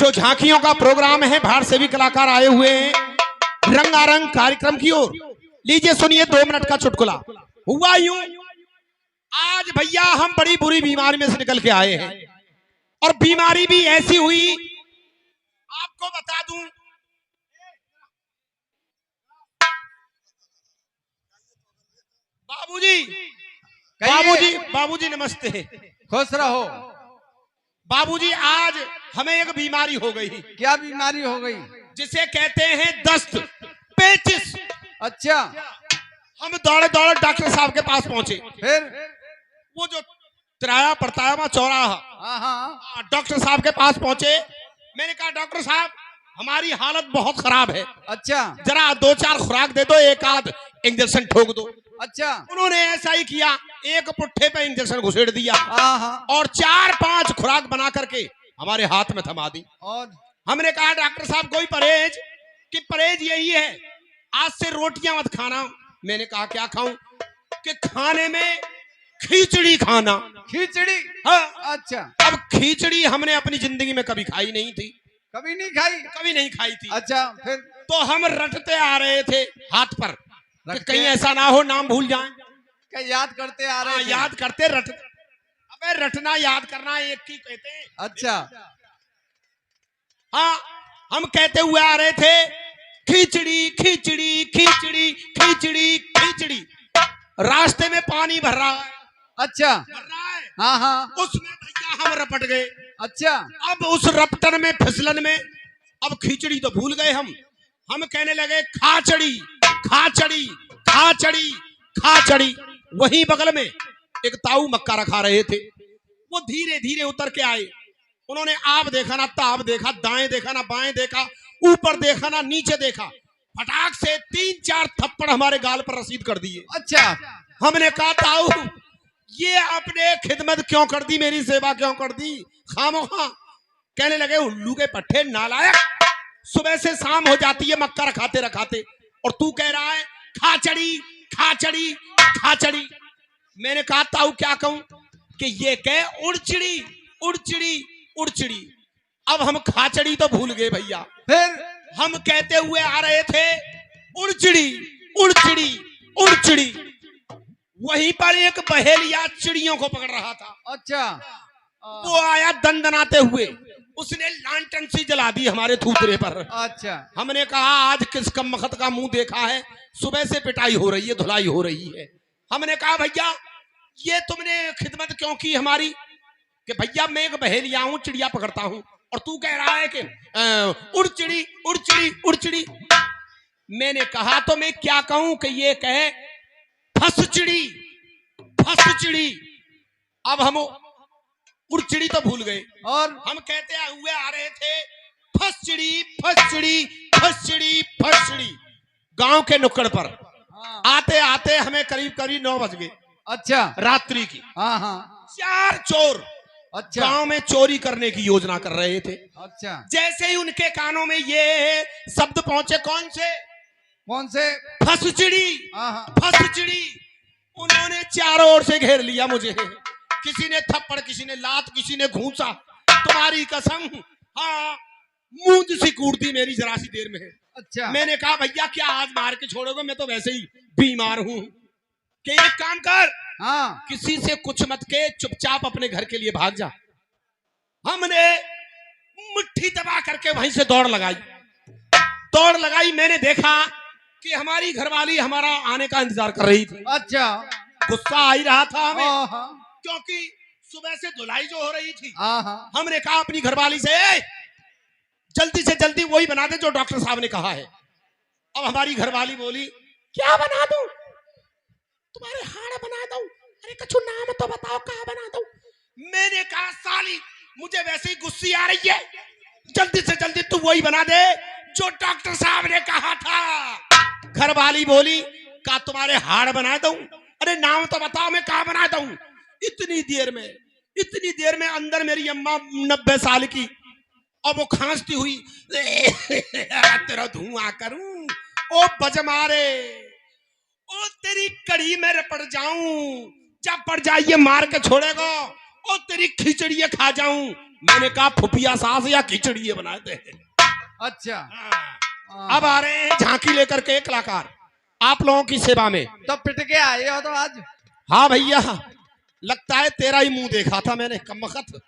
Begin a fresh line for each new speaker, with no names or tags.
बच्चों, झांकियों का प्रोग्राम है, बाहर से भी कलाकार आए हुए हैं रंगारंग कार्यक्रम की ओर। लीजिए सुनिए 2 मिनट का चुटकुला। हुआ यूं, आज भैया हम बड़ी बुरी बीमारी में से निकल के आए हैं, और बीमारी भी ऐसी हुई, आपको बता दूं, बाबूजी बाबूजी नमस्ते।
खुश रहो।
बाबूजी आज हमें एक बीमारी हो गई।
क्या बीमारी हो गई?
जिसे कहते हैं दस्त, पेचिस।
अच्छा,
हम दौड़े दौड़े डॉक्टर साहब के पास पहुंचे।
फिर?
वो जो तिराया पड़ता है वहां चौराहा,
हाँ,
डॉक्टर साहब के पास पहुंचे। मैंने कहा डॉक्टर साहब हमारी हालत बहुत खराब है,
अच्छा
जरा 2-4 खुराक दे दो, एक आध इंजेक्शन ठोक दो।
अच्छा।
उन्होंने ऐसा ही किया, एक पुट्ठे पे इंजेक्शन घुसेड़ दिया
हाँ,
और 4-5 खुराक बना करके हमारे हाथ में थमा दी।
और
हमने कहा डॉक्टर साहब कोई परहेज? कि परहेज यही है, आज से रोटियां मत खाना। मैंने कहा क्या खाऊं? कि खाने में खिचड़ी खाना।
खिचड़ी?
हाँ।
अच्छा।
अब खिचड़ी हमने अपनी जिंदगी में कभी खाई नहीं थी।
कभी नहीं खाई?
कभी नहीं खाई थी।
अच्छा, फिर?
तो हम रटते आ रहे थे हाथ पर कि कहीं ऐसा ना हो नाम भूल जाएं।
क्या याद करते आ रहे थे?
याद करते रट। अबे रटना याद करना एक ही कहते हैं।
अच्छा।
हाँ, हम कहते हुए आ रहे थे खिचड़ी खिचड़ी खिचड़ी खिचड़ी खिचड़ी। रास्ते में पानी भर रहा है।
अच्छा।
भर रहा है।
हाँ।
उसमें भैया हम रपट गए।
अच्छा।
अब उस रपटन में, फिसलन में, अब खिचड़ी तो भूल गए हम कहने लगे खाचड़ी खाचड़ी खाचड़ी खाचड़ी। वहीं बगल में एक ताऊ मक्का रखा रहे थे, वो धीरे धीरे उतर के आए। उन्होंने आप देखा ना ताप देखा, दाएं देखा ना बाएं देखा, ऊपर देखा ना नीचे देखा, फटाक से 3-4 थप्पड़ हमारे गाल पर रसीद कर दिए।
अच्छा।
हमने कहा ताऊ ये आपने खिदमत क्यों कर दी, मेरी सेवा क्यों कर दी खामोखा? कहने लगे उल्लू के पट्टे नालायक, सुबह से शाम हो जाती है मक्का रखाते रखाते, और तू कह रहा है खाचड़ी खाचड़ी खाचड़ी। मैंने कहा ताऊ क्या कहूं? कि ये कह उड़चिड़ी उड़चिड़ी उड़चिड़ी। अब हम खाचड़ी तो भूल गए भैया,
फिर?
हम कहते हुए आ रहे थे उड़चिड़ी उड़चिड़ी उड़चिड़ी। वहीं पर एक बहेलिया चिड़ियों को पकड़ रहा था।
अच्छा।
वो आया दंदनाते हुए, उसने लांटन सी जला दी हमारे थूथरे पर।
अच्छा।
हमने कहा आज किस कमबख्त का मुंह देखा है, सुबह से पिटाई हो रही है, धुलाई हो रही है। हमने कहा भैया ये तुमने खिदमत क्यों की हमारी? कि भैया मैं एक बहेलिया हूं, चिड़िया पकड़ता हूं, और तू कह रहा है कि उड़चिड़ी उड़चिड़ी उड़चिड़ी। मैंने कहा तो मैं क्या कहूं? कि ये कहे फसचिड़ी फसचिड़ी। अब हम उड़चिड़ी तो भूल गए,
और
हम कहते हुए आ रहे थे फसचिड़ी फसचिड़ी फसचिड़ी फसचिड़ी। गांव के नुक्कड़ पर आते आते हमें करीब करीब 9 बज गए।
अच्छा।
रात्रि की।
हाँ।
4 चोर
अच्छा।
गांव में चोरी करने की योजना कर रहे थे।
अच्छा।
जैसे ही उनके कानों में ये शब्द पहुंचे, कौन से?
कौन से?
फसचिड़ी
हाँ।
फसचिड़ी। उन्होंने चारों ओर से घेर लिया मुझे, किसी ने थप्पड़, किसी ने लात, किसी ने घूंसा। तुम्हारी कसम, हाँ मूंद सी कूट दी मेरी जरा सी देर में।
अच्छा।
मैंने कहा भैया क्या आज मार के छोड़ोगे? मैं तो वैसे ही बीमार हूं। कि एक काम कर,
हाँ।
किसी से कुछ मत के, चुपचाप अपने घर के लिए भाग जा। हमने मुट्ठी दबा करके वहीं से दौड़ लगाई। मैंने देखा कि हमारी घरवाली हमारा आने का इंतजार कर रही थी।
अच्छा।
गुस्सा आ ही रहा था हमें,
हाँ।
क्योंकि सुबह से धुलाई जो हो रही थी।
हाँ।
हमने कहा अपनी घरवाली से जल्दी से जल्दी वही बना दे जो डॉक्टर साहब ने कहा है। अब हमारी घरवाली बोली क्या बना दूं? तुम्हारे हाड़ बना दूं? अरे कछु नाम तो बताओ, कहाँ बना दूं? मैंने कहा साली मुझे वैसे ही गुस्सी आ रही है, जल्दी से जल्दी तू वही बना दे जो डॉक्टर साहब ने कहा था। घरवाली बोली का तुम्हारे हाड़ बना दूं? अरे नाम तो बताओ, मैं कहाँ बना दूं? इतनी देर में अंदर मेरी अम्मा 90 साल की, और वो खांसती हुई तेरा धुआं करूं, ओ बज मारे, ओ तेरी कड़ी में रपट जाऊं, जब पड़ जाइए मार के छोड़ेगा, और तेरी खिचड़ी खा जाऊं। मैंने कहा फुफिया सास या खिचड़ी बनाए थे।
अच्छा
अब आ रहे हैं झांकी लेकर के कलाकार आप लोगों की सेवा में।
तो पिट के आए हो तो आज।
हाँ भैया, लगता है तेरा ही मुंह देखा था मैंने कमबख्त।